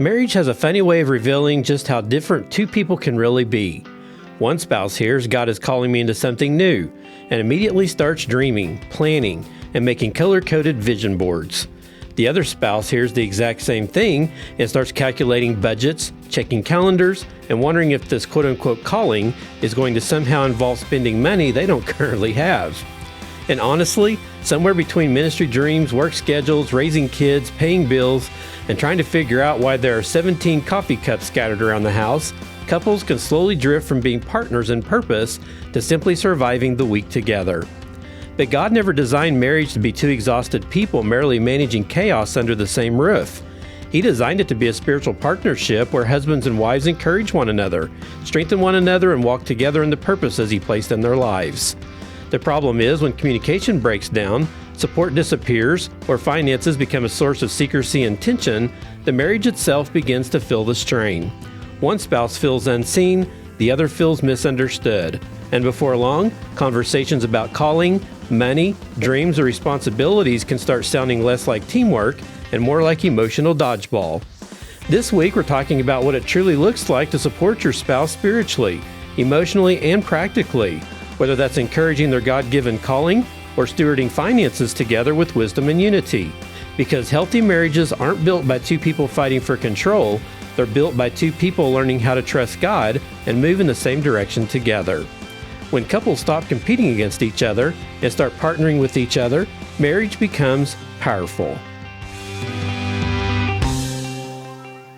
Marriage has a funny way of revealing just how different two people can really be. One spouse hears God is calling me into something new and immediately starts dreaming, planning, and making color-coded vision boards. The other spouse hears the exact same thing and starts calculating budgets, checking calendars, and wondering if this quote-unquote calling is going to somehow involve spending money they don't currently have. And honestly, somewhere between ministry dreams, work schedules, raising kids, paying bills, and trying to figure out why there are 17 coffee cups scattered around the house, couples can slowly drift from being partners in purpose to simply surviving the week together. But God never designed marriage to be two exhausted people merely managing chaos under the same roof. He designed it to be a spiritual partnership where husbands and wives encourage one another, strengthen one another, and walk together in the purposes He placed in their lives. The problem is when communication breaks down, support disappears, or finances become a source of secrecy and tension, the marriage itself begins to feel the strain. One spouse feels unseen, the other feels misunderstood. And before long, conversations about calling, money, dreams, or responsibilities can start sounding less like teamwork and more like emotional dodgeball. This week, we're talking about what it truly looks like to support your spouse spiritually, emotionally, and practically, whether that's encouraging their God-given calling or stewarding finances together with wisdom and unity. Because healthy marriages aren't built by two people fighting for control, they're built by two people learning how to trust God and move in the same direction together. When couples stop competing against each other and start partnering with each other, marriage becomes powerful.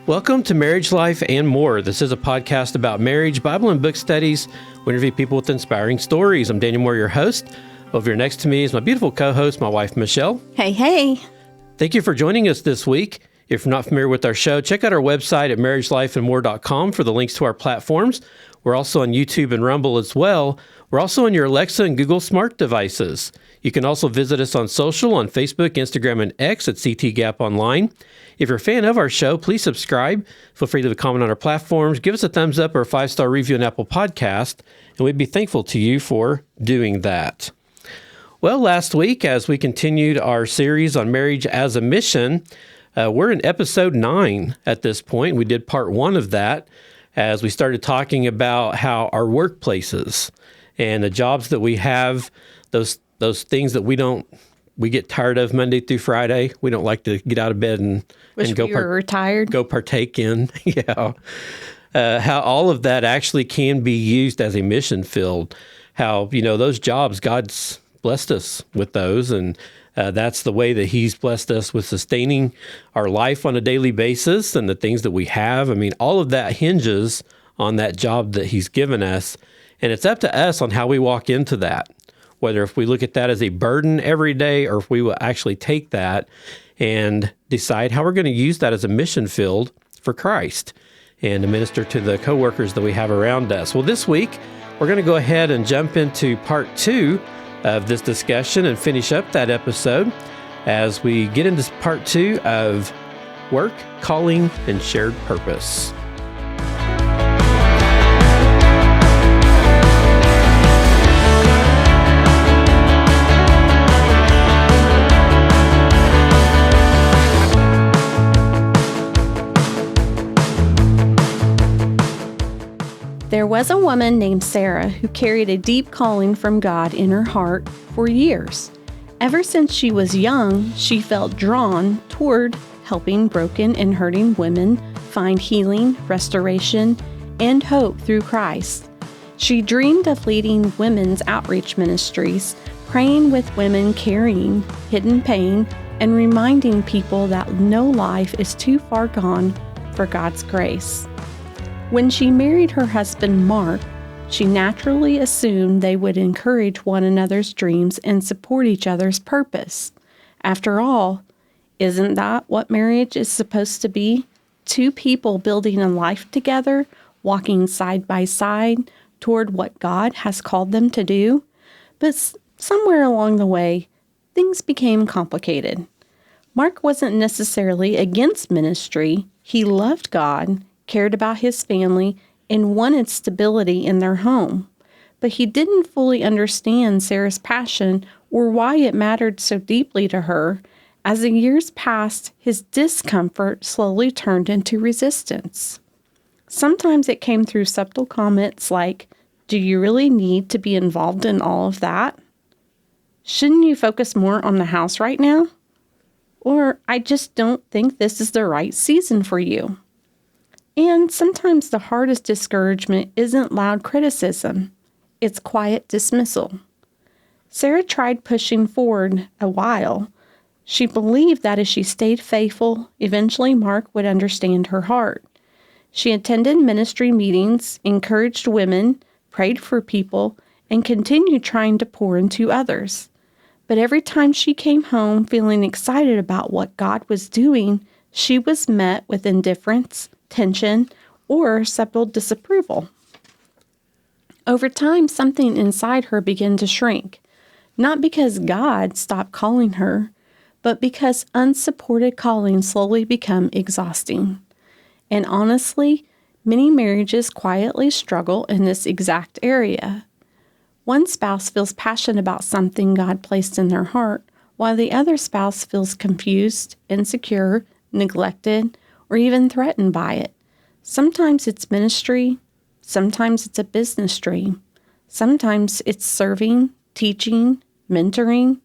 Welcome to Marriage Life and More. This is a podcast about marriage, Bible, and book studies. We interview people with inspiring stories. I'm Daniel Moore, your host. Over here next to me is my beautiful co-host, my wife, Michelle. Hey, hey. Thank you for joining us this week. If you're not familiar with our show, check out our website at marriagelifeandmore.com for the links to our platforms. We're also on YouTube and Rumble as well. We're also on your Alexa and Google smart devices. You can also visit us on social on Facebook, Instagram, and X at CT Gap Online. If you're a fan of our show, please subscribe. Feel free to leave a comment on our platforms. Give us a thumbs up or a 5-star review on Apple Podcast, and we'd be thankful to you for doing that. Well, last week, as we continued our series on marriage as a mission, we're in episode 9 at this point. We did part 1 of that as we started talking about how our workplaces and the jobs that we have, those things that we get tired of Monday through Friday. We don't like to get out of bed and go retired. Go partake in. Yeah. How all of that actually can be used as a mission field. How, those jobs, God's blessed us with those, and that's the way that He's blessed us with sustaining our life on a daily basis and the things that we have. I mean, all of that hinges on that job that He's given us, and it's up to us on how we walk into that, whether if we look at that as a burden every day or if we will actually take that and decide how we're going to use that as a mission field for Christ and to minister to the coworkers that we have around us. Well, this week, we're going to go ahead and jump into part 2 of this discussion and finish up that episode as we get into part 2 of work, calling, and shared purpose. There was a woman named Sarah who carried a deep calling from God in her heart for years. Ever since she was young, she felt drawn toward helping broken and hurting women find healing, restoration, and hope through Christ. She dreamed of leading women's outreach ministries, praying with women carrying hidden pain, and reminding people that no life is too far gone for God's grace. When she married her husband, Mark, she naturally assumed they would encourage one another's dreams and support each other's purpose. After all, isn't that what marriage is supposed to be? Two people building a life together, walking side by side toward what God has called them to do? But somewhere along the way, things became complicated. Mark wasn't necessarily against ministry. He loved God, cared about his family, and wanted stability in their home. But he didn't fully understand Sarah's passion or why it mattered so deeply to her As the years passed, his discomfort slowly turned into resistance. Sometimes it came through subtle comments like, "Do you really need to be involved in all of that? Shouldn't you focus more on the house right now?" Or, "I just don't think this is the right season for you." And sometimes the hardest discouragement isn't loud criticism, it's quiet dismissal. Sarah tried pushing forward a while. She believed that if she stayed faithful, eventually Mark would understand her heart. She attended ministry meetings, encouraged women, prayed for people, and continued trying to pour into others. But every time she came home feeling excited about what God was doing, she was met with indifference, tension, or subtle disapproval. Over time, something inside her began to shrink, not because God stopped calling her, but because unsupported calling slowly become exhausting. And honestly, many marriages quietly struggle in this exact area. One spouse feels passionate about something God placed in their heart, while the other spouse feels confused, insecure, neglected, or even threatened by it. Sometimes it's ministry, sometimes it's a business dream, sometimes it's serving, teaching, mentoring,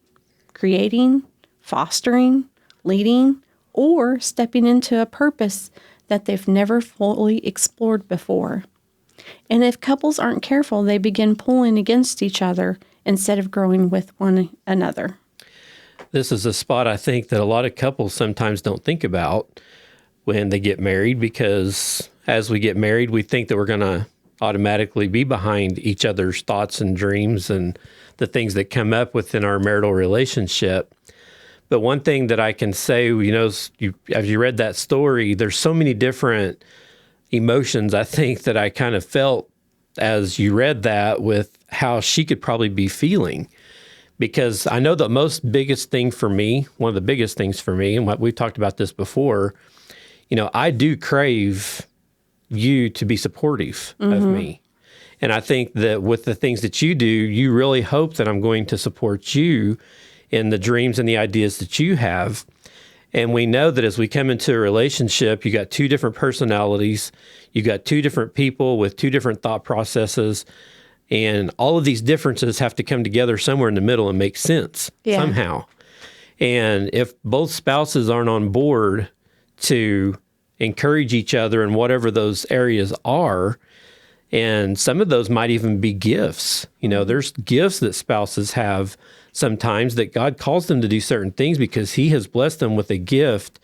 creating, fostering, leading, or stepping into a purpose that they've never fully explored before. And if couples aren't careful, they begin pulling against each other instead of growing with one another. This is a spot I think that a lot of couples sometimes don't think about when they get married, because as we get married, we think that we're going to automatically be behind each other's thoughts and dreams and the things that come up within our marital relationship. But one thing that I can say, as you read that story, there's so many different emotions, I think, that I kind of felt as you read that with how she could probably be feeling. Because I know the one of the biggest things for me, and what we've talked about this before, I do crave you to be supportive of me. And I think that with the things that you do, you really hope that I'm going to support you in the dreams and the ideas that you have. And we know that as we come into a relationship, you got two different personalities, you got two different people with two different thought processes, and all of these differences have to come together somewhere in the middle and make sense somehow. And if both spouses aren't on board to encourage each other in whatever those areas are, and some of those might even be gifts. There's gifts that spouses have sometimes that God calls them to do certain things because he has blessed them with a gift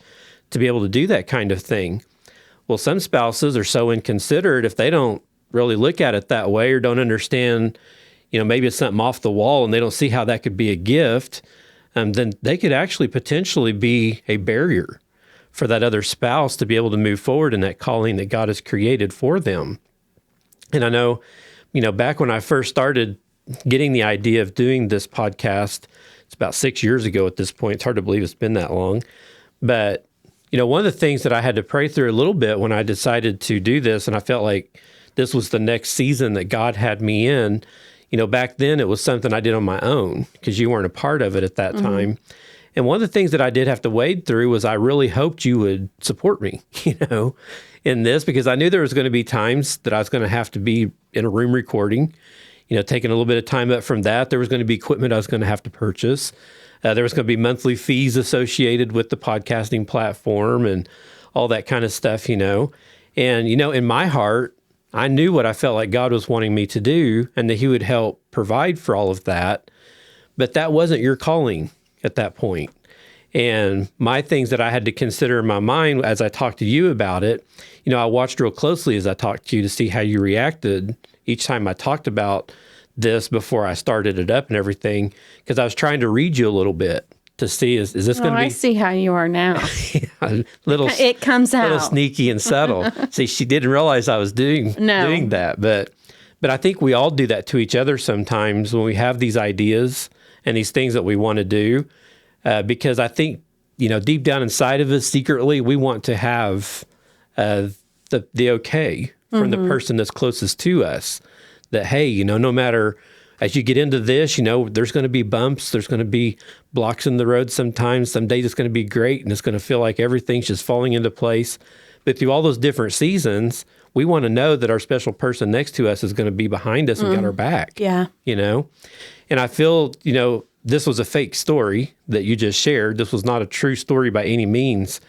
to be able to do that kind of thing. Well, some spouses are so inconsiderate if they don't really look at it that way or don't understand, maybe it's something off the wall and they don't see how that could be a gift, then they could actually potentially be a barrier for that other spouse to be able to move forward in that calling that God has created for them. And I know, back when I first started getting the idea of doing this podcast, it's about 6 years ago at this point. It's hard to believe it's been that long. But, one of the things that I had to pray through a little bit when I decided to do this, and I felt like this was the next season that God had me in, back then it was something I did on my own because you weren't a part of it at that time. And one of the things that I did have to wade through was I really hoped you would support me, in this, because I knew there was going to be times that I was going to have to be in a room recording, taking a little bit of time up from that. There was going to be equipment I was going to have to purchase. There was going to be monthly fees associated with the podcasting platform and all that kind of stuff, And, in my heart, I knew what I felt like God was wanting me to do and that he would help provide for all of that. But that wasn't your calling at that point. And my things that I had to consider in my mind as I talked to you about it, I watched real closely as I talked to you to see how you reacted each time I talked about this before I started it up and everything, because I was trying to read you a little bit to see, is this going to be... I see how you are now. It comes out. A little sneaky and subtle. See, she didn't realize I was doing that. But I think we all do that to each other sometimes when we have these ideas and these things that we want to do. Because I think, deep down inside of us, secretly, we want to have the okay from the person that's closest to us. That, hey, no matter as you get into this, there's going to be bumps. There's going to be blocks in the road sometimes. Some days it's going to be great, and it's going to feel like everything's just falling into place. But through all those different seasons, we want to know that our special person next to us is going to be behind us and got our back. Yeah. And I feel, this was a fake story that you just shared. This was not a true story by any means,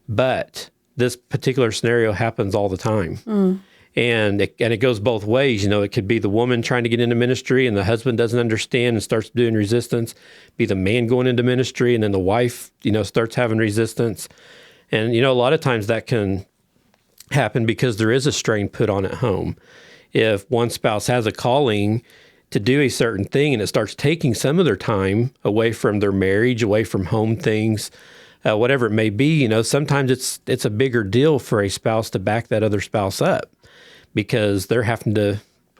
but this particular scenario happens all the time. And it goes both ways. It could be the woman trying to get into ministry and the husband doesn't understand and starts doing resistance, be the man going into ministry and then the wife, starts having resistance. And, a lot of times that can happen because there is a strain put on at home. If one spouse has a calling to do a certain thing and it starts taking some of their time away from their marriage, away from home things, whatever it may be, sometimes it's a bigger deal for a spouse to back that other spouse up because they're having to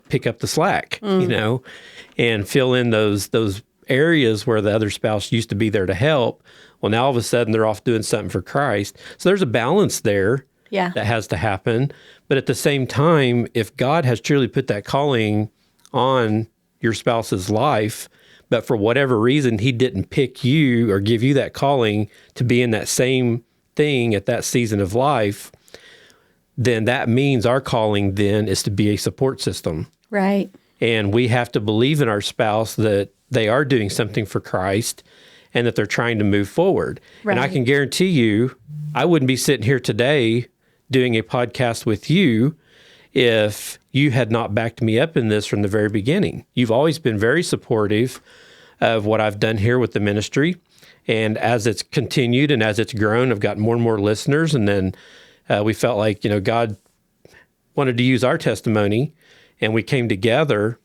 pick up the slack, and fill in those areas where the other spouse used to be there to help. Well, now all of a sudden they're off doing something for Christ. So there's a balance there that has to happen. But at the same time, if God has truly put that calling on your spouse's life, but for whatever reason, he didn't pick you or give you that calling to be in that same thing at that season of life, then that means our calling then is to be a support system. Right. And we have to believe in our spouse that they are doing something for Christ and that they're trying to move forward. Right. And I can guarantee you, I wouldn't be sitting here today doing a podcast with you if you had not backed me up in this from the very beginning. You've always been very supportive of what I've done here with the ministry. And as it's continued and as it's grown, I've gotten more and more listeners. And then we felt like, God wanted to use our testimony and we came together.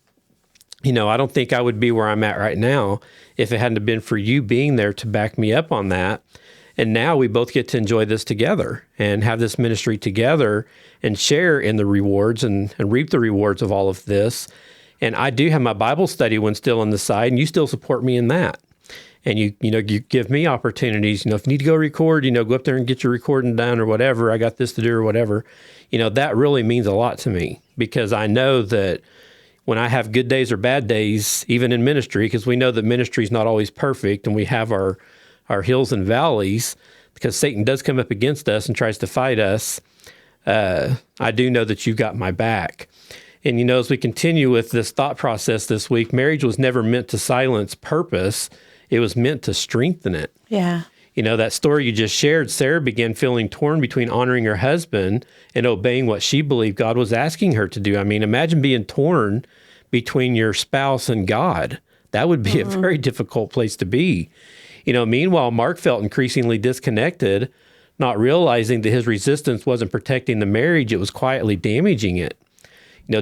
I don't think I would be where I'm at right now if it hadn't been for you being there to back me up on that. And now we both get to enjoy this together and have this ministry together and share in the rewards and reap the rewards of all of this. And I do have my Bible study one still on the side, and you still support me in that. And you give me opportunities. If you need to go record, go up there and get your recording done or whatever. I got this to do or whatever. That really means a lot to me because I know that when I have good days or bad days, even in ministry, because we know that ministry is not always perfect and we have our hills and valleys because Satan does come up against us and tries to fight us. I do know that you've got my back. And, as we continue with this thought process this week, marriage was never meant to silence purpose. It was meant to strengthen it. Yeah. That story you just shared, Sarah began feeling torn between honoring her husband and obeying what she believed God was asking her to do. I mean, imagine being torn between your spouse and God. That would be a very difficult place to be. Meanwhile, Mark felt increasingly disconnected, not realizing that his resistance wasn't protecting the marriage, it was quietly damaging it.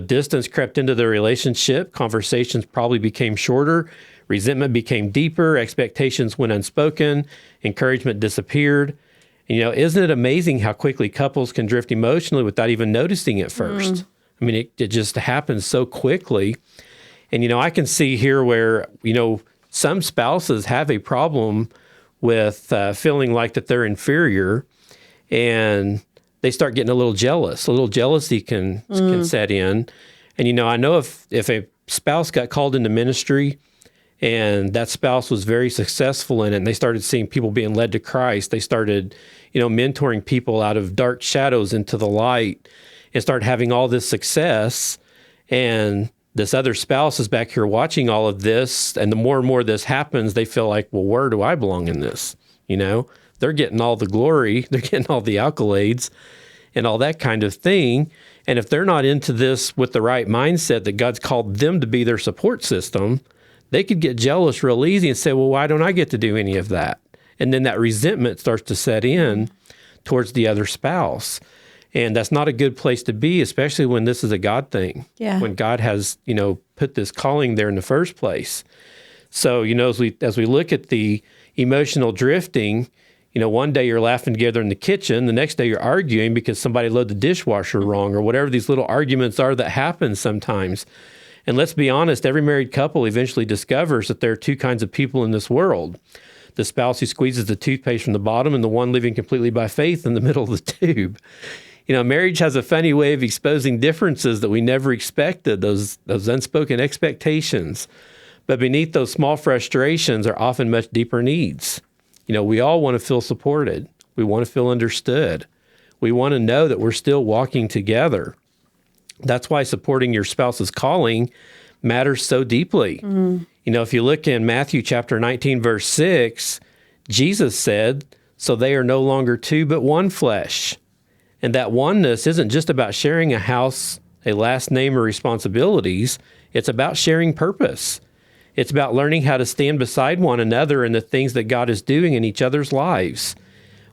Distance crept into the relationship, conversations probably became shorter, resentment became deeper, expectations went unspoken, encouragement disappeared. And, isn't it amazing how quickly couples can drift emotionally without even noticing it first? I mean, it just happens so quickly. And, I can see here where, some spouses have a problem with feeling like that they're inferior, and they start getting a little jealous. A little jealousy can set in. And, I know if a spouse got called into ministry and that spouse was very successful in it, and they started seeing people being led to Christ, they started, mentoring people out of dark shadows into the light and start having all this success, and this other spouse is back here watching all of this, and the more and more this happens, they feel like, well, where do I belong in this? They're getting all the glory, they're getting all the accolades and all that kind of thing. And if they're not into this with the right mindset that God's called them to be their support system, they could get jealous real easy and say, well, why don't I get to do any of that? And then that resentment starts to set in towards the other spouse. And that's not a good place to be, especially when this is a God thing. Yeah. When God has, put this calling there in the first place. So, as we look at the emotional drifting, one day you're laughing together in the kitchen, the next day you're arguing because somebody loaded the dishwasher wrong, or whatever these little arguments are that happen sometimes. And let's be honest, every married couple eventually discovers that there are two kinds of people in this world. The spouse who squeezes the toothpaste from the bottom and the one living completely by faith in the middle of the tube. Marriage has a funny way of exposing differences that we never expected, those unspoken expectations. But beneath those small frustrations are often much deeper needs. We all want to feel supported. We want to feel understood. We want to know that we're still walking together. That's why supporting your spouse's calling matters so deeply. If you look in Matthew chapter 19, verse 6, Jesus said, "So they are no longer two, but one flesh." And that oneness isn't just about sharing a house, a last name, or responsibilities. It's about sharing purpose. It's about learning how to stand beside one another in the things that God is doing in each other's lives.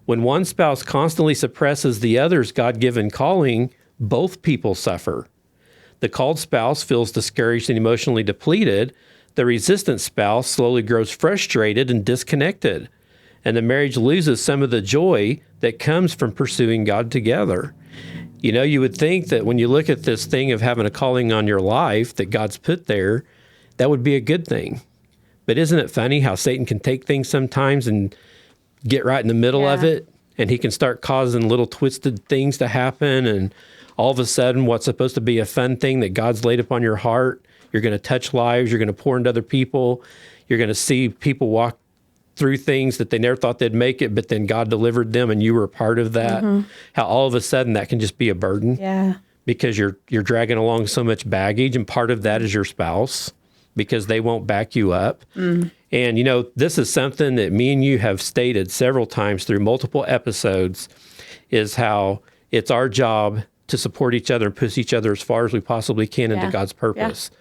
When one spouse constantly suppresses the other's God-given calling, both people suffer. The called spouse feels discouraged and emotionally depleted. The resistant spouse slowly grows frustrated and disconnected. And the marriage loses some of the joy that comes from pursuing God together. You would think that when you look at this thing of having a calling on your life that God's put there, that would be a good thing. But isn't it funny how Satan can take things sometimes and get right in the middle of it, and he can start causing little twisted things to happen, and all of a sudden what's supposed to be a fun thing that God's laid upon your heart, you're going to touch lives, you're going to pour into other people, you're going to see people walk through things that they never thought they'd make it, but then God delivered them and you were a part of that. How all of a sudden that can just be a burden because you're dragging along so much baggage, and part of that is your spouse because they won't back you up. And this is something that me and you have stated several times through multiple episodes, is how it's our job to support each other and push each other as far as we possibly can into God's purpose.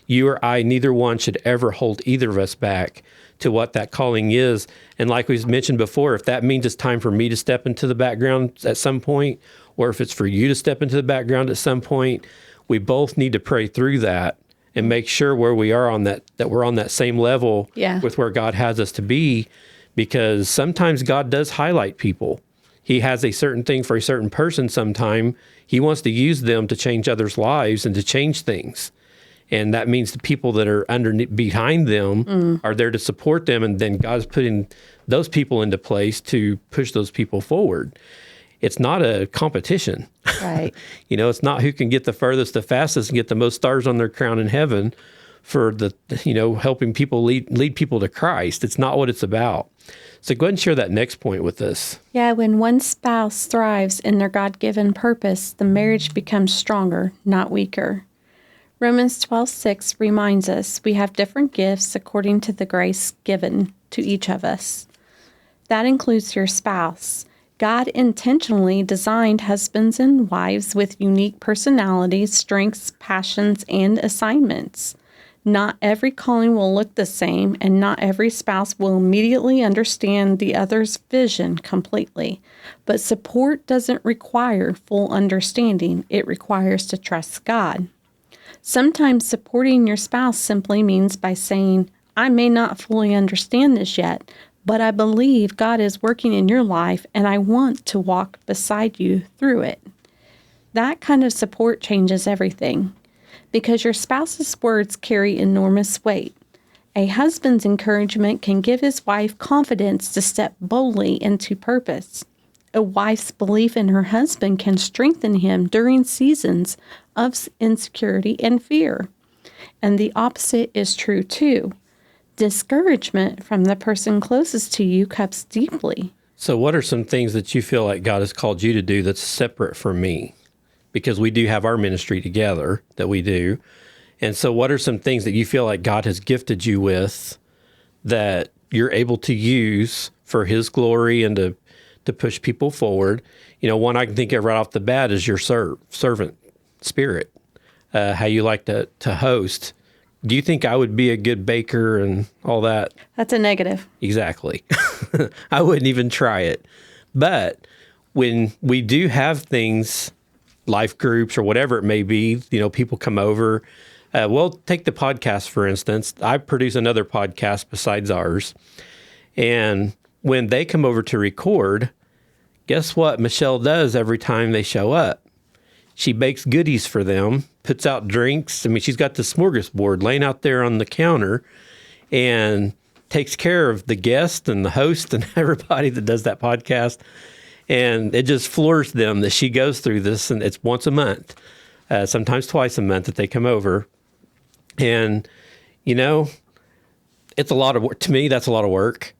You or I, neither one should ever hold either of us back to what that calling is. And like we've mentioned before, if that means it's time for me to step into the background at some point, or if it's for you to step into the background at some point, we both need to pray through that and make sure where we are on that we're on that same level with where God has us to be, because sometimes God does highlight people. He has a certain thing for a certain person sometime. He wants to use them to change others' lives and to change things. And that means the people that are behind them are there to support them, and then God's putting those people into place to push those people forward. It's not a competition. Right. It's not who can get the furthest, the fastest, and get the most stars on their crown in heaven for the, helping people lead people to Christ. It's not what it's about. So go ahead and share that next point with us. Yeah, when one spouse thrives in their God-given purpose, the marriage becomes stronger, not weaker. Romans 12:6 reminds us we have different gifts according to the grace given to each of us. That includes your spouse. God intentionally designed husbands and wives with unique personalities, strengths, passions, and assignments. Not every calling will look the same, and not every spouse will immediately understand the other's vision completely. But support doesn't require full understanding. It requires to trust God. Sometimes supporting your spouse simply means by saying, I may not fully understand this yet, but I believe God is working in your life and I want to walk beside you through it. That kind of support changes everything because your spouse's words carry enormous weight. A husband's encouragement can give his wife confidence to step boldly into purpose. A wife's belief in her husband can strengthen him during seasons of insecurity and fear. And the opposite is true too. Discouragement from the person closest to you cuts deeply. So what are some things that you feel like God has called you to do that's separate from me? Because we do have our ministry together that we do. And so what are some things that you feel like God has gifted you with that you're able to use for his glory and to push people forward? One I can think of right off the bat is your servant spirit, how you like to host. Do you think I would be a good baker and all that? That's a negative. Exactly. I wouldn't even try it. But when we do have things, life groups or whatever it may be, people come over. Well, take the podcast, for instance. I produce another podcast besides ours. And when they come over to record, guess what Michelle does every time they show up? She bakes goodies for them, puts out drinks. I mean, she's got the smorgasbord laying out there on the counter and takes care of the guest and the host and everybody that does that podcast. And it just floors them that she goes through this, and it's once a month, sometimes twice a month that they come over. And, it's a lot of work. To me, that's a lot of work.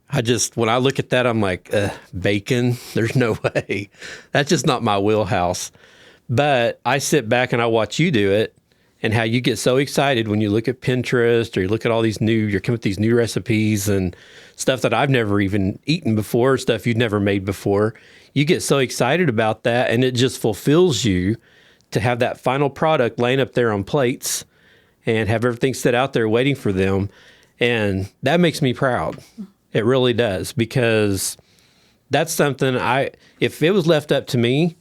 When I look at that, I'm like, bacon? There's no way. That's just not my wheelhouse. But I sit back and I watch you do it, and how you get so excited when you look at Pinterest or you look at all you're coming with these new recipes and stuff that I've never even eaten before, stuff you've never made before. You get so excited about that, and it just fulfills you to have that final product laying up there on plates and have everything set out there waiting for them. And that makes me proud. It really does, because that's something if it was left up to me,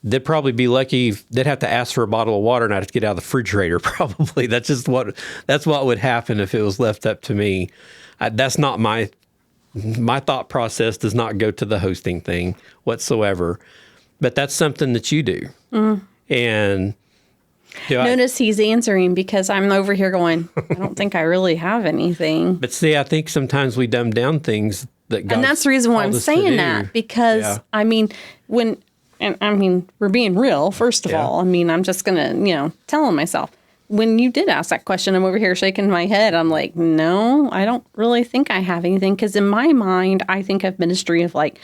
they'd probably be lucky. They'd have to ask for a bottle of water and I'd have to get out of the refrigerator. Probably. That's what would happen if it was left up to me. That's not my thought process. Does not go to the hosting thing whatsoever. But that's something that you do. Mm. And notice he's answering because I'm over here going, I don't think I really have anything. But see, I think sometimes we dumb down things that God. And that's the reason why I'm saying that, because we're being real, first of all. I'm just going to, tell myself. When you did ask that question, I'm over here shaking my head. I'm like, no, I don't really think I have anything. Because in my mind, I think of ministry of like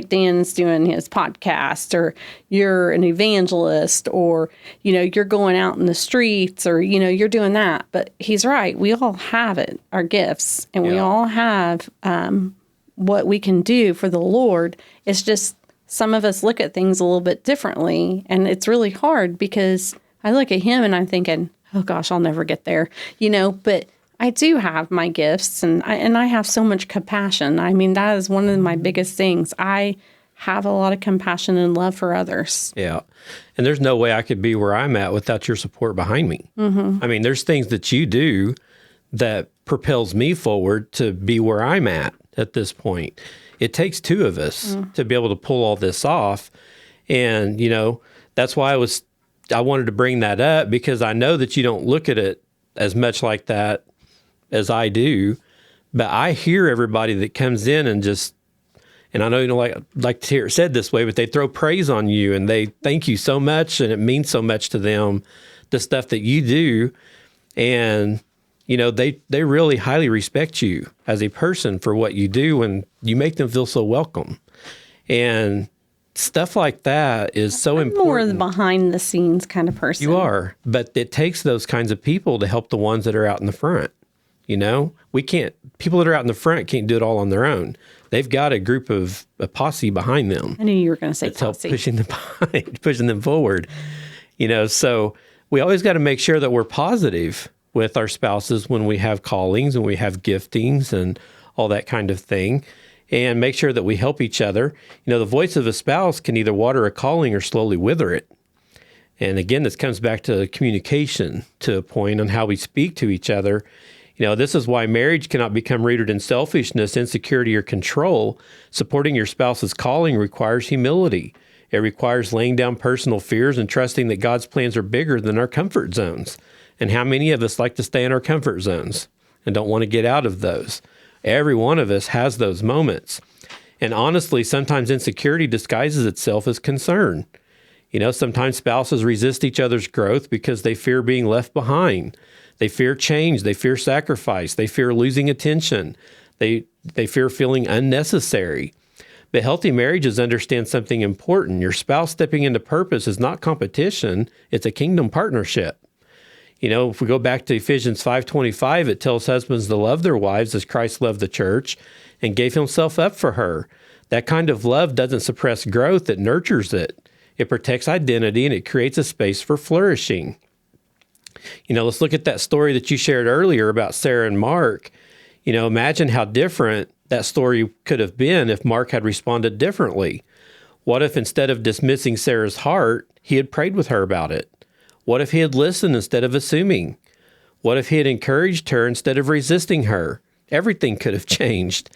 Dan's doing his podcast, or you're an evangelist, or, you're going out in the streets, or, you're doing that. But he's right. We all have it, our gifts, and we all have what we can do for the Lord. It's just, some of us look at things a little bit differently, and it's really hard because I look at him and I'm thinking, oh gosh, I'll never get there, but I do have my gifts, and I have so much compassion. That is one of my biggest things. I have a lot of compassion and love for others. Yeah. And there's no way I could be where I'm at without your support behind me. Mm-hmm. There's things that you do that propels me forward to be where I'm at this point. It takes two of us to be able to pull all this off. And, that's why I wanted to bring that up, because I know that you don't look at it as much like that as I do. But I hear everybody that comes in and I know you don't like to hear it said this way, but they throw praise on you and they thank you so much, and it means so much to them, the stuff that you do. And they really highly respect you as a person for what you do, and you make them feel so welcome. And stuff like that is so important. More the behind the scenes kind of person. You are, but it takes those kinds of people to help the ones that are out in the front. People that are out in the front can't do it all on their own. They've got a posse behind them. I knew you were going to say posse. Pushing them forward. So we always got to make sure that we're positive with our spouses when we have callings and we have giftings and all that kind of thing, and make sure that we help each other. The voice of a spouse can either water a calling or slowly wither it. And again, this comes back to communication, to a point on how we speak to each other. This is why marriage cannot become rooted in selfishness, insecurity, or control. Supporting your spouse's calling requires humility. It requires laying down personal fears and trusting that God's plans are bigger than our comfort zones. And how many of us like to stay in our comfort zones and don't want to get out of those? Every one of us has those moments. And honestly, sometimes insecurity disguises itself as concern. Sometimes spouses resist each other's growth because they fear being left behind. They fear change. They fear sacrifice. They fear losing attention. They fear feeling unnecessary. But healthy marriages understand something important. Your spouse stepping into purpose is not competition. It's a kingdom partnership. If we go back to Ephesians 5:25, it tells husbands to love their wives as Christ loved the church and gave himself up for her. That kind of love doesn't suppress growth, it nurtures it. It protects identity, and it creates a space for flourishing. Let's look at that story that you shared earlier about Sarah and Mark. Imagine how different that story could have been if Mark had responded differently. What if instead of dismissing Sarah's heart, he had prayed with her about it? What if he had listened instead of assuming? What if he had encouraged her instead of resisting her? Everything could have changed.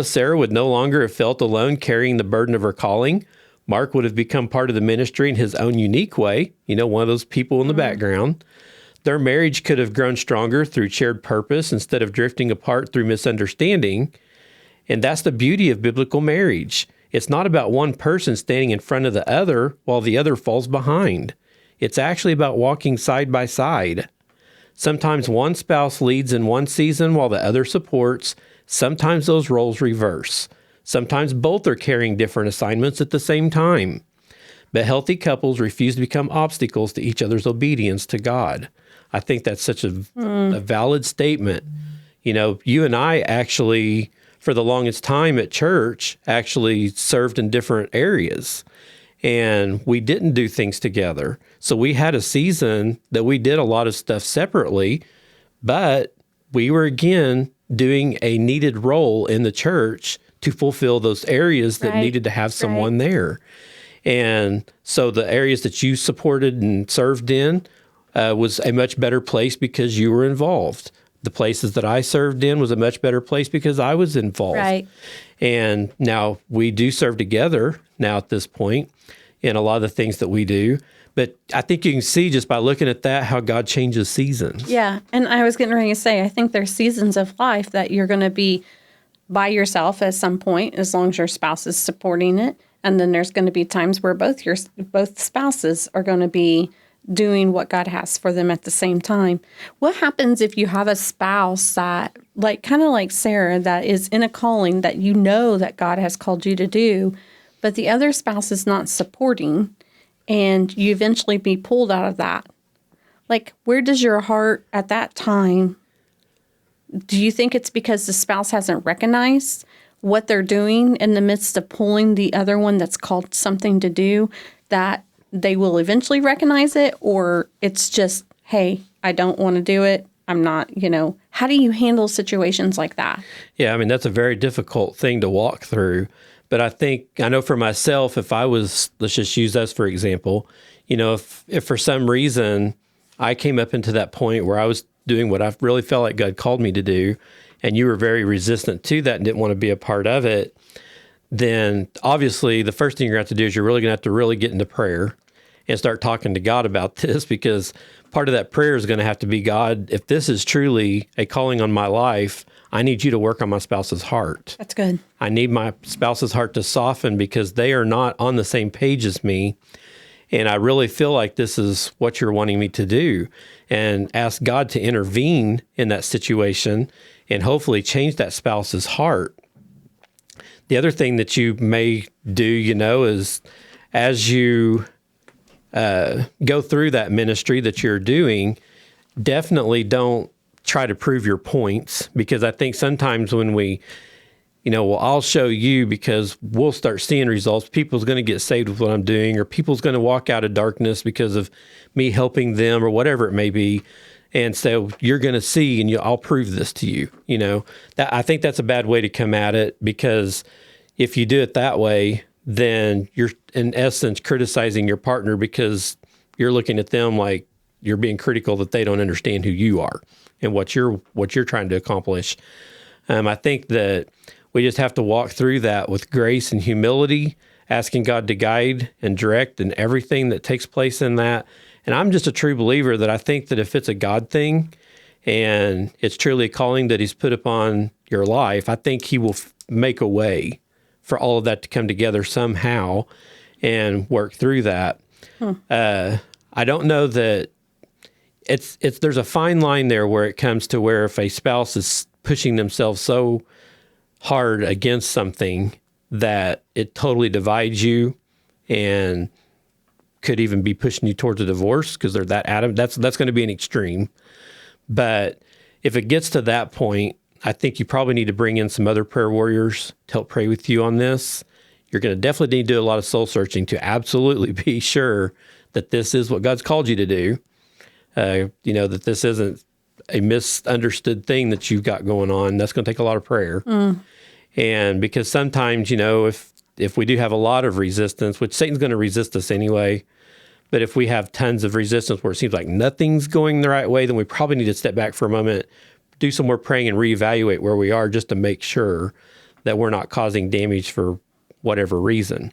Sarah would no longer have felt alone carrying the burden of her calling. Mark would have become part of the ministry in his own unique way, one of those people in the background. Their marriage could have grown stronger through shared purpose instead of drifting apart through misunderstanding. And that's the beauty of biblical marriage. It's not about one person standing in front of the other while the other falls behind. It's actually about walking side by side. Sometimes one spouse leads in one season while the other supports. Sometimes those roles reverse. Sometimes both are carrying different assignments at the same time. But healthy couples refuse to become obstacles to each other's obedience to God. I think that's such a valid statement. You and I actually, for the longest time at church, actually served in different areas. And we didn't do things together. So we had a season that we did a lot of stuff separately, but we were, again, doing a needed role in the church to fulfill those areas that needed to have someone there. And so the areas that you supported and served in was a much better place because you were involved. The places that I served in was a much better place because I was involved. Right. And now we do serve together now at this point in a lot of the things that we do. But I think you can see just by looking at that how God changes seasons. Yeah. And I was getting ready to say, I think there's seasons of life that you're going to be by yourself at some point, as long as your spouse is supporting it. And then there's going to be times where both spouses are going to be doing what God has for them at the same time. What happens if you have a spouse that, kind of like Sarah, that is in a calling that you know that God has called you to do, but the other spouse is not supporting, and you eventually be pulled out of that? Where does your heart at that time? Do you think it's because the spouse hasn't recognized what they're doing in the midst of pulling the other one that's called something to do, that they will eventually recognize it? Or it's just, hey, I don't want to do it. I'm not, how do you handle situations like that? Yeah, that's a very difficult thing to walk through. But I know for myself, if I was, let's just use us for example, if for some reason I came up into that point where I was doing what I really felt like God called me to do, and you were very resistant to that and didn't want to be a part of it, then obviously the first thing you're going to have to do is you're really going to have to really get into prayer and start talking to God about this, because part of that prayer is going to have to be, God, if this is truly a calling on my life, I need you to work on my spouse's heart. That's good. I need my spouse's heart to soften because they are not on the same page as me. And I really feel like this is what you're wanting me to do, and ask God to intervene in that situation and hopefully change that spouse's heart. The other thing that you may do, is as you go through that ministry that you're doing, definitely don't try to prove your points, because I think sometimes when we, I'll show you because we'll start seeing results. People's going to get saved with what I'm doing, or people's going to walk out of darkness because of me helping them, or whatever it may be. And so you're going to see, and I'll prove this to you. I think that's a bad way to come at it, because if you do it that way, then you're in essence criticizing your partner, because you're looking at them like you're being critical that they don't understand who you are and what you're trying to accomplish. I think that we just have to walk through that with grace and humility, asking God to guide and direct in everything that takes place in that. And I'm just a true believer that I think that if it's a God thing and it's truly a calling that He's put upon your life, I think He will make a way for all of that to come together somehow and work through that. I don't know that there's a fine line there where it comes to where if a spouse is pushing themselves so hard against something that it totally divides you and could even be pushing you towards a divorce because they're that adamant, that's going to be an extreme. But if it gets to that point, I think you probably need to bring in some other prayer warriors to help pray with you on this. You're going to definitely need to do a lot of soul searching to absolutely be sure that this is what God's called you to do. That this isn't a misunderstood thing that you've got going on. That's going to take a lot of prayer. And because sometimes, if we do have a lot of resistance, which Satan's going to resist us anyway, but if we have tons of resistance where it seems like nothing's going the right way, then we probably need to step back for a moment, do some more praying and reevaluate where we are just to make sure that we're not causing damage for whatever reason.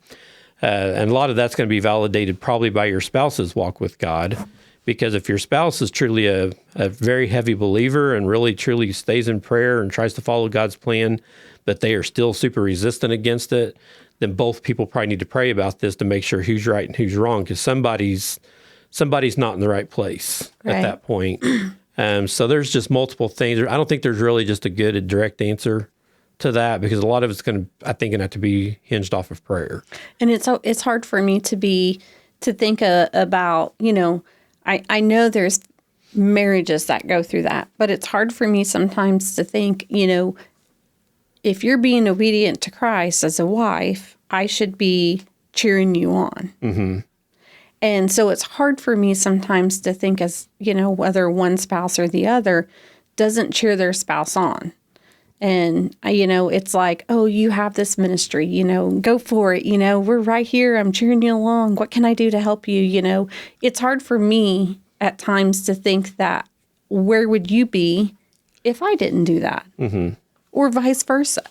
And a lot of that's going to be validated probably by your spouse's walk with God, because if your spouse is truly a very heavy believer and really truly stays in prayer and tries to follow God's plan, but they are still super resistant against it, then both people probably need to pray about this to make sure who's right and who's wrong, because somebody's not in the right place at that point. So there's just multiple things. I don't think there's really just a good and direct answer to that, because a lot of it's going to have to be hinged off of prayer. And it's hard for me to think about, I know there's marriages that go through that, but it's hard for me sometimes to think, if you're being obedient to Christ as a wife, I should be cheering you on. Mm-hmm. And so it's hard for me sometimes to think as, whether one spouse or the other doesn't cheer their spouse on. And, it's like, oh, you have this ministry, go for it. We're right here. I'm cheering you along. What can I do to help you? It's hard for me at times to think that, where would you be if I didn't do that? Mm-hmm. Or vice versa,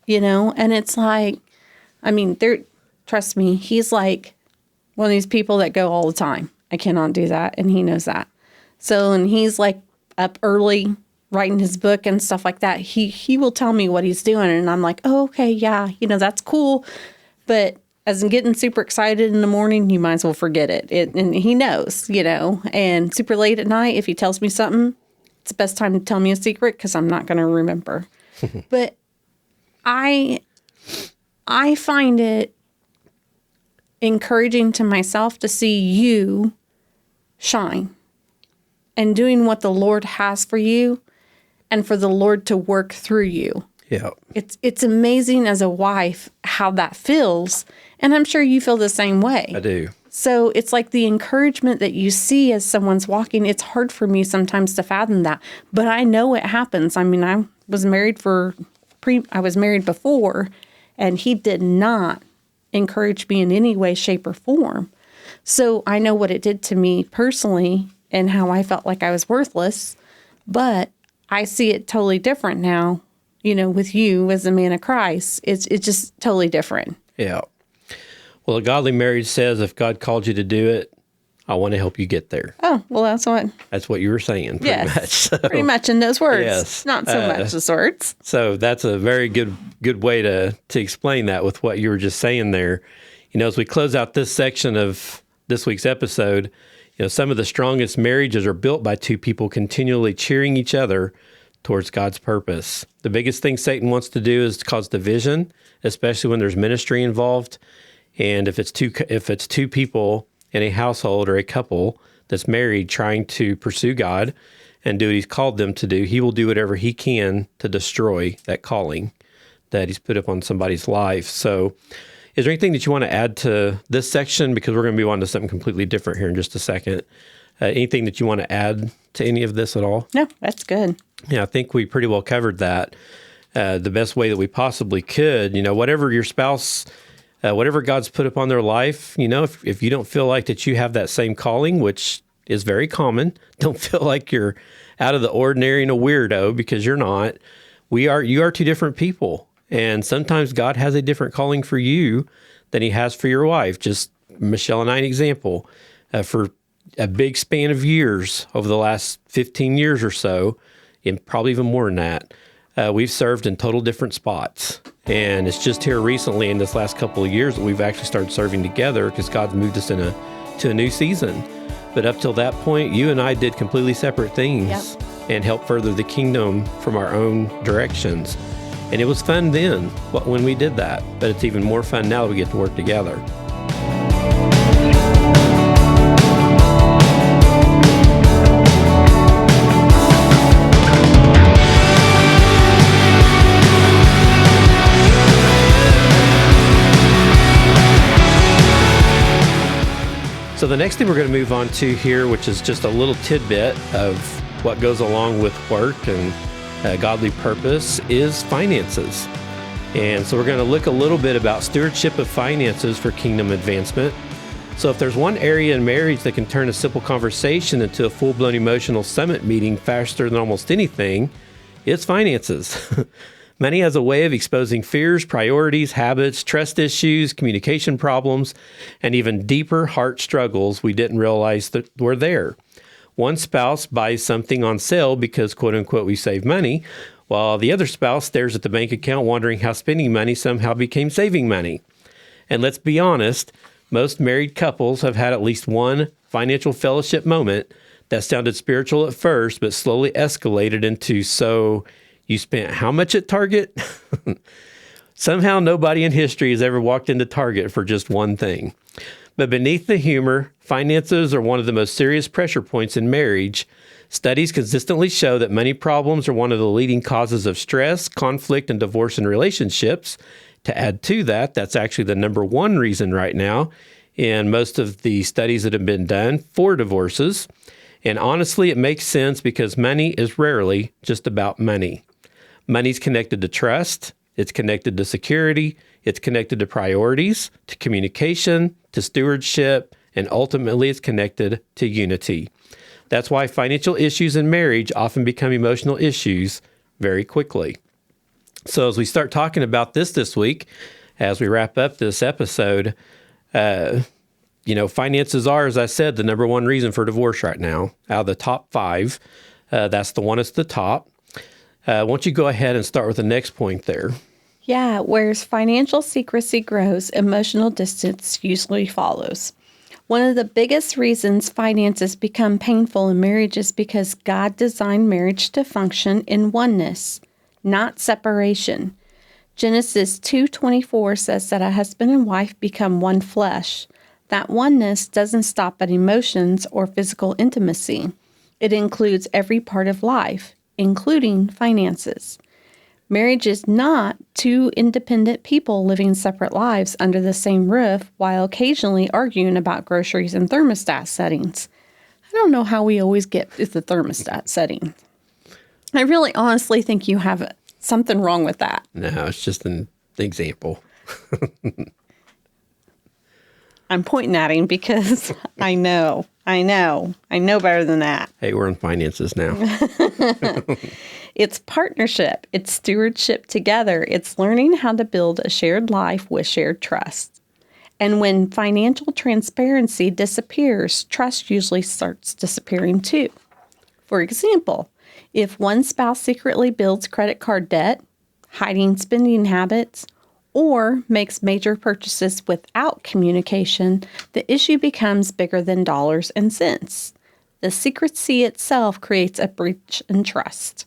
And it's like, trust me, he's like one of these people that go all the time. I cannot do that. And he knows that. So, and he's like up early writing his book and stuff like that. He will tell me what he's doing. And I'm like, oh, okay, yeah, that's cool. But as I'm getting super excited in the morning, you might as well forget it. And he knows, and super late at night, if he tells me something, it's the best time to tell me a secret, because I'm not going to remember. But I find it encouraging to myself to see you shine and doing what the Lord has for you, and for the Lord to work through you. Yeah. It's amazing as a wife how that feels, and I'm sure you feel the same way. I do. So it's like the encouragement that you see as someone's walking. It's hard for me sometimes to fathom that, but I know it happens. I was married before, and he did not encourage me in any way, shape, or form. So I know what it did to me personally and how I felt like I was worthless, but I see it totally different now, with you as a man of Christ. It's just totally different. Yeah. Well, a godly marriage says, if God called you to do it, I want to help you get there. Oh, well, that's what you were saying, pretty much. So, pretty much in those words. Yes. Not so much the words. So that's a very good way to explain that with what you were just saying there. As we close out this section of this week's episode, some of the strongest marriages are built by two people continually cheering each other towards God's purpose. The biggest thing Satan wants to do is cause division, especially when there's ministry involved. And if it's two people in a household or a couple that's married trying to pursue God and do what he's called them to do, he will do whatever he can to destroy that calling that he's put up on somebody's life. So is there anything that you want to add to this section? Because we're going to move on to something completely different here in just a second. Anything that you want to add to any of this at all? No, that's good. Yeah, I think we pretty well covered that the best way that we possibly could. Whatever your spouse, whatever God's put upon their life, if you don't feel like that you have that same calling, which is very common, don't feel like you're out of the ordinary and a weirdo, because you're not. You are two different people. And sometimes God has a different calling for you than he has for your wife. Just Michelle and I, an example, for a big span of years, over the last 15 years or so, and probably even more than that, we've served in total different spots. And it's just here recently in this last couple of years that we've actually started serving together, because God's moved us to a new season. But up till that point, you and I did completely separate things and helped further the kingdom from our own directions. And it was fun then when we did that, but it's even more fun now that we get to work together. So the next thing we're going to move on to here, which is just a little tidbit of what goes along with work and godly purpose, is finances. And so we're going to look a little bit about stewardship of finances for kingdom advancement. So if there's one area in marriage that can turn a simple conversation into a full-blown emotional summit meeting faster than almost anything, it's finances. Money has a way of exposing fears, priorities, habits, trust issues, communication problems, and even deeper heart struggles we didn't realize that were there. One spouse buys something on sale because, quote unquote, we save money, while the other spouse stares at the bank account wondering how spending money somehow became saving money. And let's be honest, most married couples have had at least one financial fellowship moment that sounded spiritual at first, but slowly escalated into, so you spent how much at Target? Somehow nobody in history has ever walked into Target for just one thing. But beneath the humor, finances are one of the most serious pressure points in marriage. Studies consistently show that money problems are one of the leading causes of stress, conflict, and divorce in relationships. To add to that, that's actually the number one reason right now in most of the studies that have been done for divorces. And honestly, it makes sense because money is rarely just about money. Money's connected to trust, it's connected to security, it's connected to priorities, to communication, to stewardship, and ultimately it's connected to unity. That's why financial issues in marriage often become emotional issues very quickly. So as we start talking about this week, as we wrap up this episode, finances are, as I said, the number one reason for divorce right now. Out of the top 5, that's the one at the top. Why don't you go ahead and start with the next point there? Yeah, whereas financial secrecy grows, emotional distance usually follows. One of the biggest reasons finances become painful in marriage is because God designed marriage to function in oneness, not separation. Genesis 2:24 says that a husband and wife become one flesh. That oneness doesn't stop at emotions or physical intimacy. It includes every part of life, including finances. Marriage is not two independent people living separate lives under the same roof while occasionally arguing about groceries and thermostat settings. I don't know how we always get with the thermostat setting. I really honestly think you have something wrong with that. No, it's just an example. I'm pointing at him because I know better than that. Hey, we're in finances now. It's partnership. It's stewardship together. It's learning how to build a shared life with shared trust. And when financial transparency disappears, trust usually starts disappearing too. For example, if one spouse secretly builds credit card debt, hiding spending habits, or makes major purchases without communication, the issue becomes bigger than dollars and cents. The secrecy itself creates a breach in trust.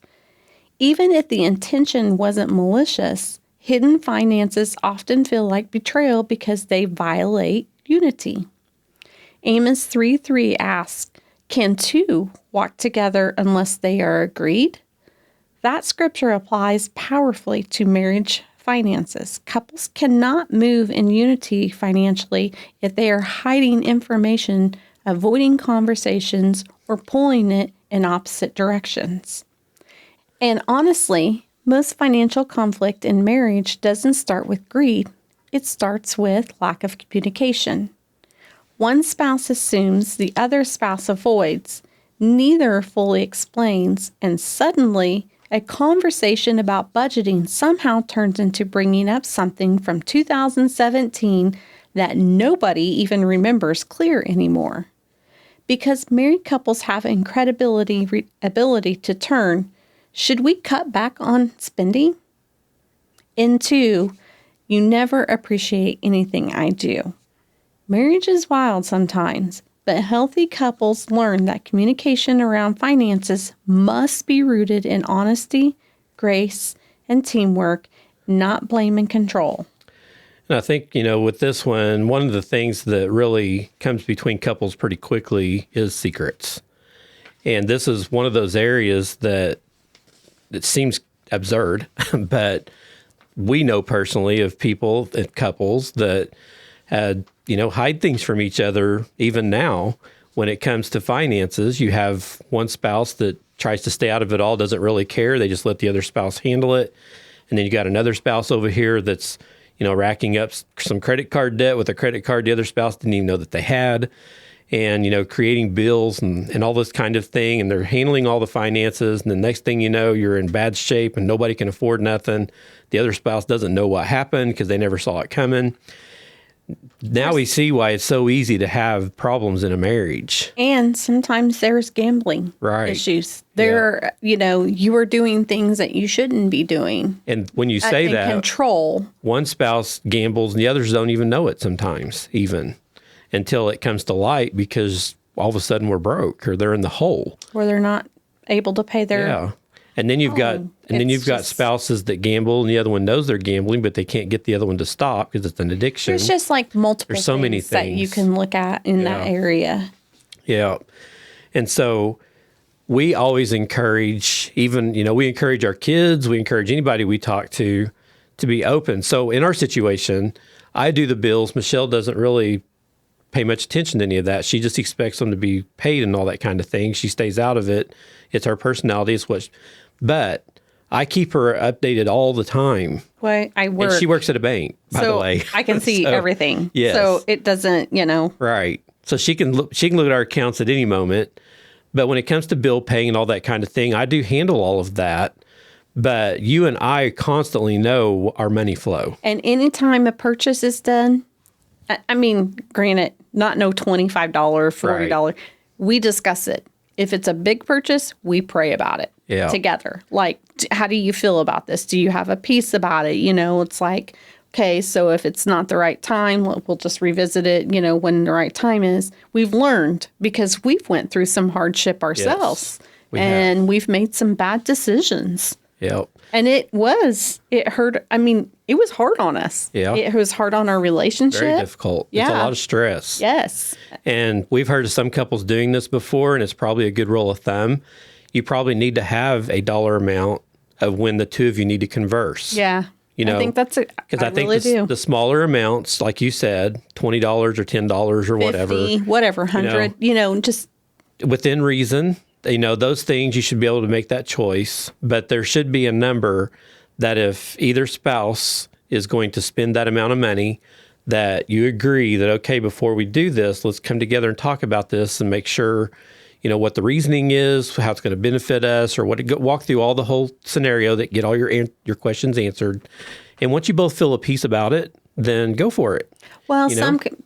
Even if the intention wasn't malicious, hidden finances often feel like betrayal because they violate unity. Amos 3:3 asks, "Can two walk together unless they are agreed?" That scripture applies powerfully to marriage finances. Couples cannot move in unity financially if they are hiding information, avoiding conversations, or pulling it in opposite directions. And honestly, most financial conflict in marriage doesn't start with greed. It starts with lack of communication. One spouse assumes, the other spouse avoids. Neither fully explains, and suddenly a conversation about budgeting somehow turns into bringing up something from 2017 that nobody even remembers clear anymore. Because married couples have ability to turn, should we cut back on spending? Into, you never appreciate anything I do. Marriage is wild sometimes, but healthy couples learn that communication around finances must be rooted in honesty, grace, and teamwork, not blame and control. And I think, with this one of the things that really comes between couples pretty quickly is secrets. And this is one of those areas that it seems absurd, but we know personally of people and couples that hide things from each other even now. When it comes to finances, you have one spouse that tries to stay out of it all, doesn't really care. They just let the other spouse handle it. And then you got another spouse over here that's, racking up some credit card debt with a credit card the other spouse didn't even know that they had. And, creating bills and all this kind of thing. And they're handling all the finances. And the next thing you know, you're in bad shape and nobody can afford nothing. The other spouse doesn't know what happened because they never saw it coming. Now we see why it's so easy to have problems in a marriage. And sometimes there's gambling issues. There, you are doing things that you shouldn't be doing. And when you say that, control. One spouse gambles and the others don't even know it sometimes, even until it comes to light, because all of a sudden we're broke or they're in the hole. Or they're not able to pay their... Yeah. And then you've got spouses that gamble and the other one knows they're gambling, but they can't get the other one to stop because it's an addiction. There's just like multiple There's so things many that you can look at in that area. Yeah. And so we always encourage, we encourage our kids, we encourage anybody we talk to be open. So in our situation, I do the bills. Michelle doesn't really pay much attention to any of that. She just expects them to be paid and all that kind of thing. She stays out of it. It's her personality. But I keep her updated all the time. Well, I work. And she works at a bank, by the way. I can see everything. Yes. So it doesn't, Right. So she can look at our accounts at any moment. But when it comes to bill paying and all that kind of thing, I do handle all of that. But you and I constantly know our money flow. And anytime a purchase is done, I mean, granted, not no $25, $40. Right. We discuss it. If it's a big purchase, we pray about it together. Like, how do you feel about this? Do you have a peace about it? It's like, okay, so if it's not the right time, we'll just revisit it, when the right time is. We've learned because we've went through some hardship ourselves. Yes, we've made some bad decisions. Yep. And it hurt. I mean, it was hard on us. Yeah. It was hard on our relationship. Very difficult. Yeah. It's a lot of stress. Yes. And we've heard of some couples doing this before, and it's probably a good rule of thumb. You probably need to have a dollar amount of when the two of you need to converse. Yeah. I think that's it. Because I think the smaller amounts, like you said, $20 or $10 or whatever. 50, whatever, 100, just within reason. Those things, you should be able to make that choice, but there should be a number that if either spouse is going to spend that amount of money, that you agree that, okay, before we do this, let's come together and talk about this and make sure, what the reasoning is, how it's going to benefit us, or walk through all the whole scenario, that get all your questions answered. And once you both feel at peace about it, then go for it. Well,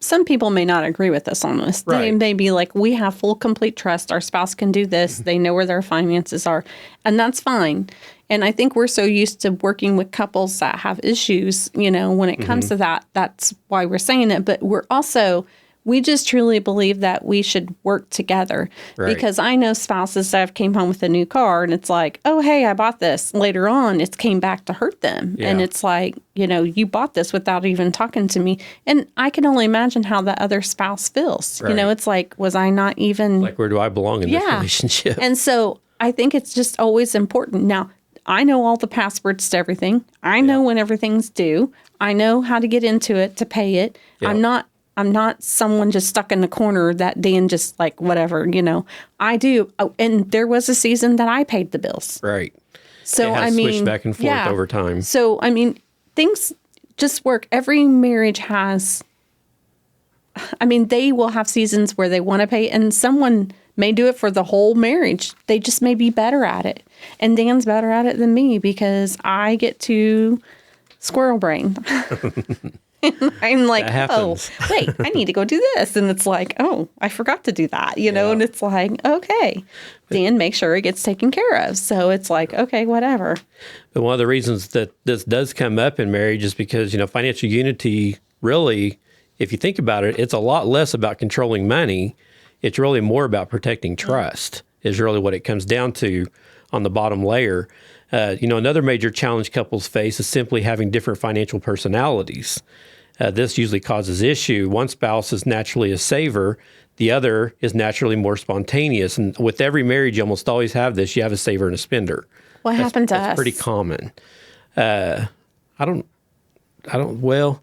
some people may not agree with us on this. They may be like, we have full, complete trust. Our spouse can do this. They know where their finances are. And that's fine. And I think we're so used to working with couples that have issues, when it comes to that. That's why we're saying it. But we just truly believe that we should work together. Right. Because I know spouses that have came home with a new car and it's like, oh, hey, I bought this. Later on, it came back to hurt them. Yeah. And it's like, you bought this without even talking to me. And I can only imagine how the other spouse feels. Right. It's like, was I not even... Like, where do I belong in this relationship? And so I think it's just always important. Now, I know all the passwords to everything. I know when everything's due. I know how to get into it to pay it. Yeah. I'm not someone just stuck in the corner that Dan just like, whatever, I do. Oh, and there was a season that I paid the bills. Right. So, switched back and forth over time. So, things just work. Every marriage has, they will have seasons where they want to pay, and someone may do it for the whole marriage. They just may be better at it. And Dan's better at it than me because I get to squirrel brain. I'm like, oh, wait, I need to go do this. And it's like, oh, I forgot to do that, and it's like, okay, Dan, make sure it gets taken care of. So it's like, okay, whatever. But one of the reasons that this does come up in marriage is because, financial unity, really, if you think about it, it's a lot less about controlling money. It's really more about protecting trust is really what it comes down to on the bottom layer. Another major challenge couples face is simply having different financial personalities. This usually causes issue. One spouse is naturally a saver. The other is naturally more spontaneous. And with every marriage, you almost always have this. You have a saver and a spender. What happened to us? That's pretty common. I don't know.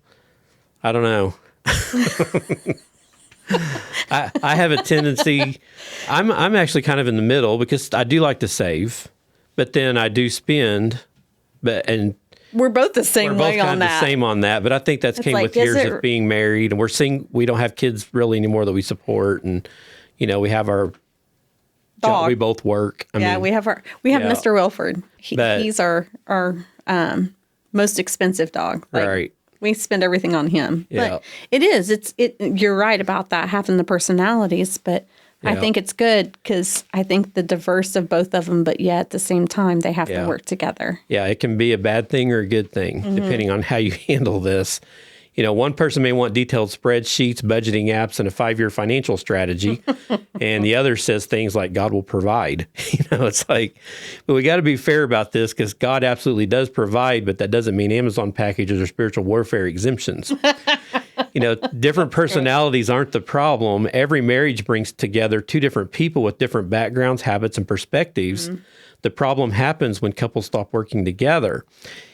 I have a tendency, I'm actually kind of in the middle because I do like to save, but then I do spend, and we're both the same way on that. We're both kind of the same on that, but I think that's came with years of being married, and we don't have kids really anymore that we support, and we have our dog. We both work. We have Mr. Wilford. He's our most expensive dog. Right. We spend everything on him. Yeah. But you're right about that, having the personalities, but I think it's good because I think the diverse of both of them, but yet at the same time, they have to work together. Yeah, it can be a bad thing or a good thing, depending on how you handle this. One person may want detailed spreadsheets, budgeting apps, and a 5-year financial strategy. And the other says things like God will provide. It's like, but we got to be fair about this because God absolutely does provide, but that doesn't mean Amazon packages or spiritual warfare exemptions. Different personalities aren't the problem. Every marriage brings together two different people with different backgrounds, habits, and perspectives. The problem happens when couples stop working together.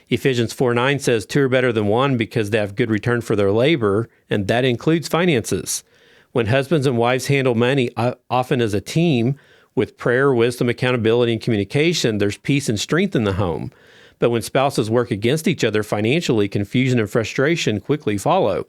Ephesians 4:9 says, 2 are better than one because they have good return for their labor, and that includes finances. When husbands and wives handle money, often as a team, with prayer, wisdom, accountability, and communication, there's peace and strength in the home. But when spouses work against each other financially, confusion and frustration quickly follow.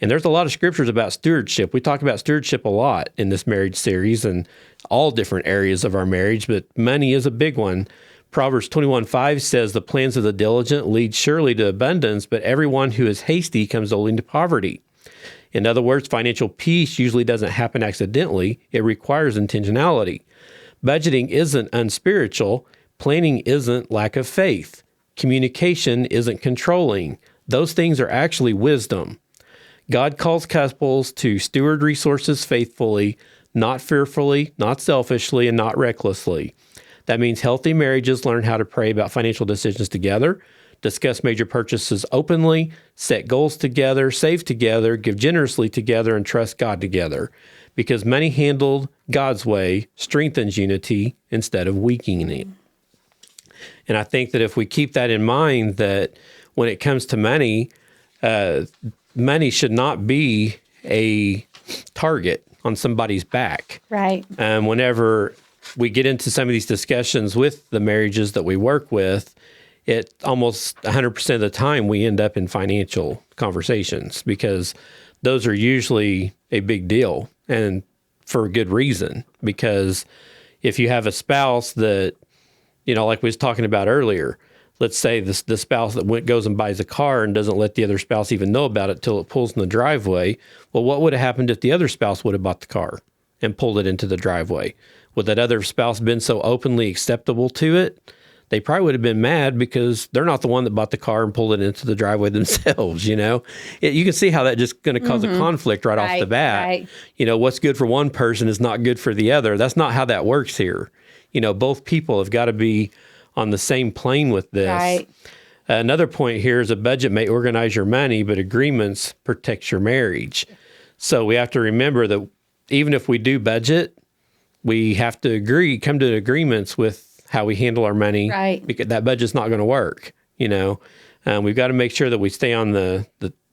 And there's a lot of scriptures about stewardship. We talk about stewardship a lot in this marriage series and all different areas of our marriage, but money is a big one. Proverbs 21:5 says, the plans of the diligent lead surely to abundance, but everyone who is hasty comes only to poverty. In other words, financial peace usually doesn't happen accidentally. It requires intentionality. Budgeting isn't unspiritual. Planning isn't lack of faith. Communication isn't controlling. Those things are actually wisdom. God calls couples to steward resources faithfully, not fearfully, not selfishly, and not recklessly. That means healthy marriages learn how to pray about financial decisions together, discuss major purchases openly, set goals together, save together, give generously together, and trust God together. Because money handled God's way strengthens unity instead of weakening it. And I think that if we keep that in mind, that when it comes to money, money should not be a target on somebody's back. Right. Whenever we get into some of these discussions with the marriages that we work with, it almost 100% of the time we end up in financial conversations because those are usually a big deal and for a good reason. Because if you have a spouse that, like we was talking about earlier, let's say the spouse that goes and buys a car and doesn't let the other spouse even know about it till it pulls in the driveway. Well, what would have happened if the other spouse would have bought the car and pulled it into the driveway? Would that other spouse been so openly acceptable to it? They probably would have been mad because they're not the one that bought the car and pulled it into the driveway themselves, You can see how that's just going to cause a conflict right off the bat. Right. What's good for one person is not good for the other. That's not how that works here. Both people have got to be on the same plane with this. Right. Another point here is a budget may organize your money, but agreements protect your marriage. So we have to remember that even if we do budget, we have to come to agreements with how we handle our money, right? Because that budget's not going to work. We've got to make sure that we stay on the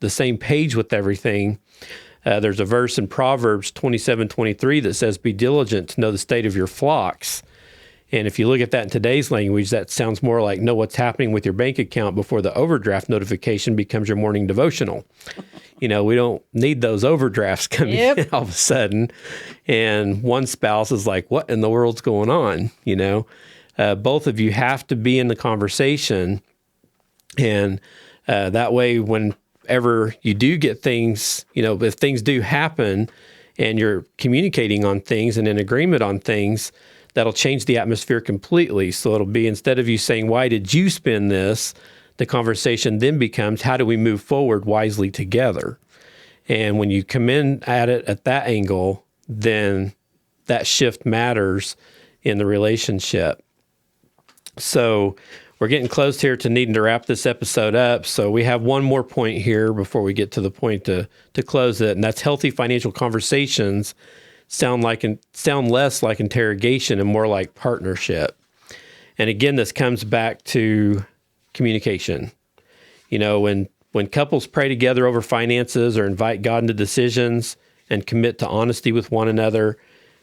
same page with everything. There's a verse in Proverbs 27:23 that says, "Be diligent to know the state of your flocks." And if you look at that in today's language, that sounds more like know what's happening with your bank account before the overdraft notification becomes your morning devotional. We don't need those overdrafts coming in all of a sudden. And one spouse is like, what in the world's going on? Both of you have to be in the conversation. And that way, whenever you do get things, if things do happen and you're communicating on things and in agreement on things, that'll change the atmosphere completely. So it'll be, instead of you saying, why did you spend this? The conversation then becomes, how do we move forward wisely together? And when you come in at it at that angle, then that shift matters in the relationship. So we're getting close here to needing to wrap this episode up. So we have one more point here before we get to the point to close it, and that's healthy financial conversations sound less like interrogation and more like partnership. And again, this comes back to communication. When couples pray together over finances or invite God into decisions and commit to honesty with one another,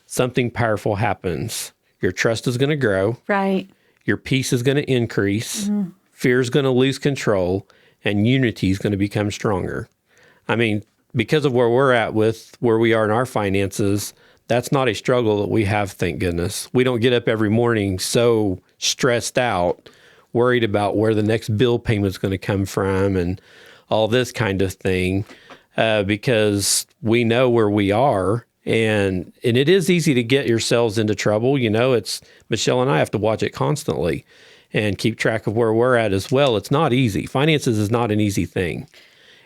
something powerful happens. Your trust is going to grow. Right. Your peace is going to increase. Mm-hmm. Fear is going to lose control, and unity is going to become stronger. Because of where we're at with where we are in our finances, that's not a struggle that we have, thank goodness. We don't get up every morning so stressed out, worried about where the next bill payment is going to come from and all this kind of thing, because we know where we are. And it is easy to get yourselves into trouble. It's Michelle and I have to watch it constantly and keep track of where we're at as well. It's not easy. Finances is not an easy thing.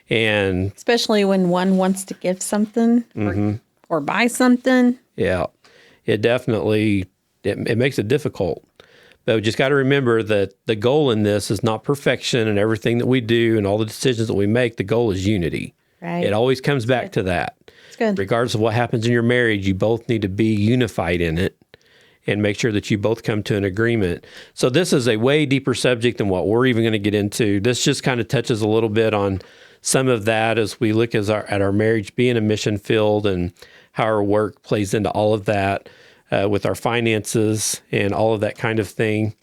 And especially when one wants to give something or buy something. Yeah, it definitely, it makes it difficult. But we just got to remember that the goal in this is not perfection, and everything that we do and all the decisions that we make, the goal is unity. Right. It always comes back to that. Good. Regardless of what happens in your marriage, you both need to be unified in it and make sure that you both come to an agreement. So this is a way deeper subject than what we're even going to get into. This just kind of touches a little bit on some of that as we look at our marriage being a mission field and how our work plays into all of that with our finances and all of that kind of thing.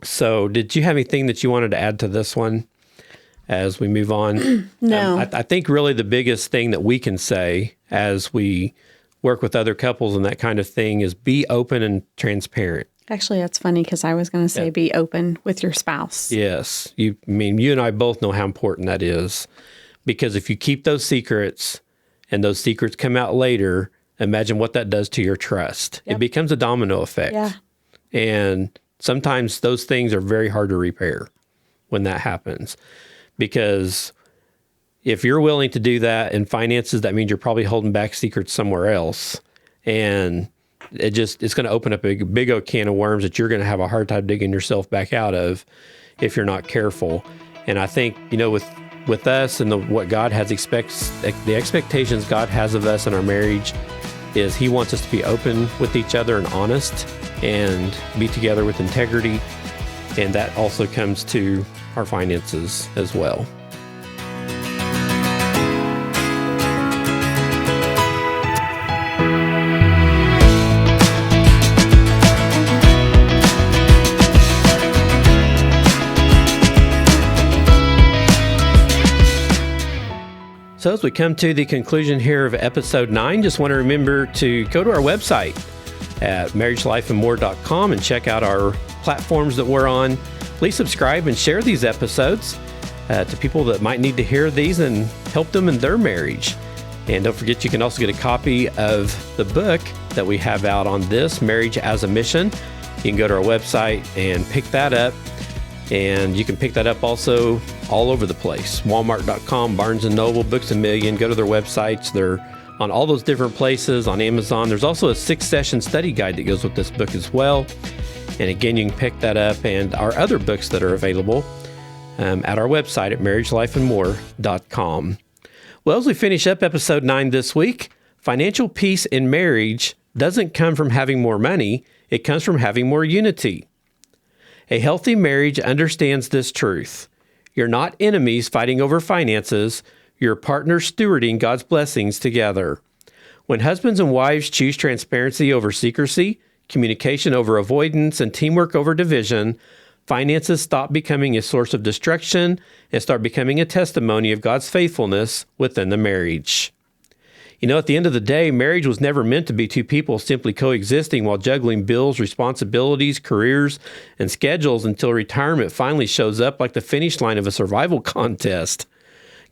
So did you have anything that you wanted to add to this one as we move on? No. I think really the biggest thing that we can say as we work with other couples and that kind of thing is be open and transparent. Actually, that's funny because I was going to say be open with your spouse. Yes. You and I both know how important that is, because if you keep those secrets and those secrets come out later, imagine what that does to your trust. Yep. It becomes a domino effect. Yeah. And sometimes those things are very hard to repair when that happens. Because if you're willing to do that in finances, that means you're probably holding back secrets somewhere else. And it's going to open up a big old can of worms that you're going to have a hard time digging yourself back out of if you're not careful. And I think, with us and what God has the expectations God has of us in our marriage is He wants us to be open with each other and honest and be together with integrity. And that also comes to our finances as well. So as we come to the conclusion here of episode 9, just want to remember to go to our website at marriagelifeandmore.com and check out our platforms that we're on. Please subscribe and share these episodes to people that might need to hear these and help them in their marriage. And don't forget, you can also get a copy of the book that we have out on this, Marriage as a Mission. You can go to our website and pick that up. And you can pick that up also all over the place. Walmart.com, Barnes & Noble, Books A Million. Go to their websites. They're on all those different places, on Amazon. There's also a 6-session study guide that goes with this book as well. And again, you can pick that up and our other books that are available at our website at marriagelifeandmore.com. Well, as we finish up episode 9 this week, financial peace in marriage doesn't come from having more money. It comes from having more unity. A healthy marriage understands this truth. You're not enemies fighting over finances. You're partners stewarding God's blessings together. When husbands and wives choose transparency over secrecy, communication over avoidance, and teamwork over division, finances stop becoming a source of destruction and start becoming a testimony of God's faithfulness within the marriage. At the end of the day, marriage was never meant to be two people simply coexisting while juggling bills, responsibilities, careers, and schedules until retirement finally shows up like the finish line of a survival contest.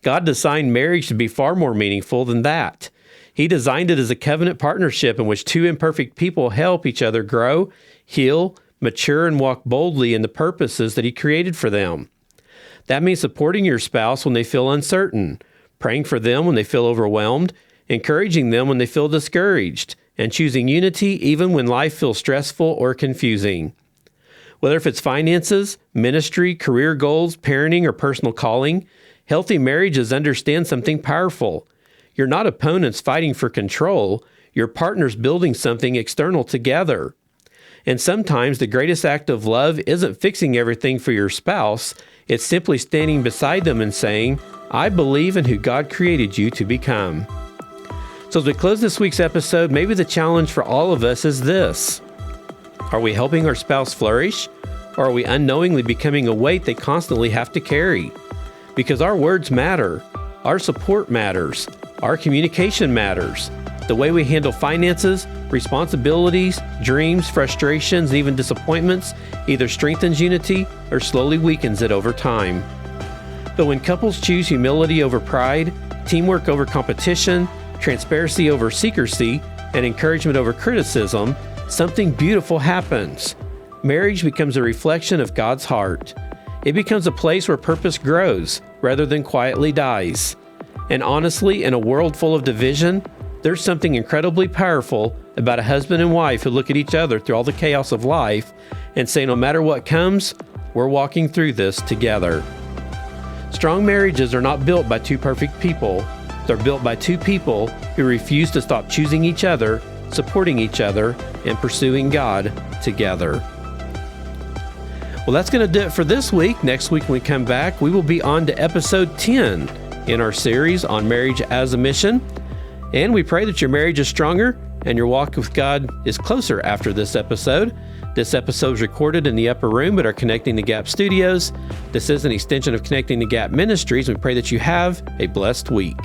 God designed marriage to be far more meaningful than that. He designed it as a covenant partnership in which two imperfect people help each other grow, heal, mature, and walk boldly in the purposes that He created for them. That means supporting your spouse when they feel uncertain, praying for them when they feel overwhelmed, encouraging them when they feel discouraged, and choosing unity even when life feels stressful or confusing. Whether if it's finances, ministry, career goals, parenting, or personal calling, healthy marriages understand something powerful. You're not opponents fighting for control. You're partners building something external together. And sometimes the greatest act of love isn't fixing everything for your spouse. It's simply standing beside them and saying, I believe in who God created you to become. So as we close this week's episode, maybe the challenge for all of us is this. Are we helping our spouse flourish, or are we unknowingly becoming a weight they constantly have to carry? Because our words matter, our support matters, our communication matters. The way we handle finances, responsibilities, dreams, frustrations, and even disappointments either strengthens unity or slowly weakens it over time. But when couples choose humility over pride, teamwork over competition, transparency over secrecy, and encouragement over criticism, something beautiful happens. Marriage becomes a reflection of God's heart. It becomes a place where purpose grows rather than quietly dies. And honestly, in a world full of division, there's something incredibly powerful about a husband and wife who look at each other through all the chaos of life and say, no matter what comes, we're walking through this together. Strong marriages are not built by two perfect people. They're built by two people who refuse to stop choosing each other, supporting each other, and pursuing God together. Well, that's going to do it for this week. Next week, when we come back, we will be on to episode 10 in our series on marriage as a mission. And we pray that your marriage is stronger and your walk with God is closer after this episode. This episode is recorded in the upper room at our Connecting the Gap studios. This is an extension of Connecting the Gap Ministries. We pray that you have a blessed week.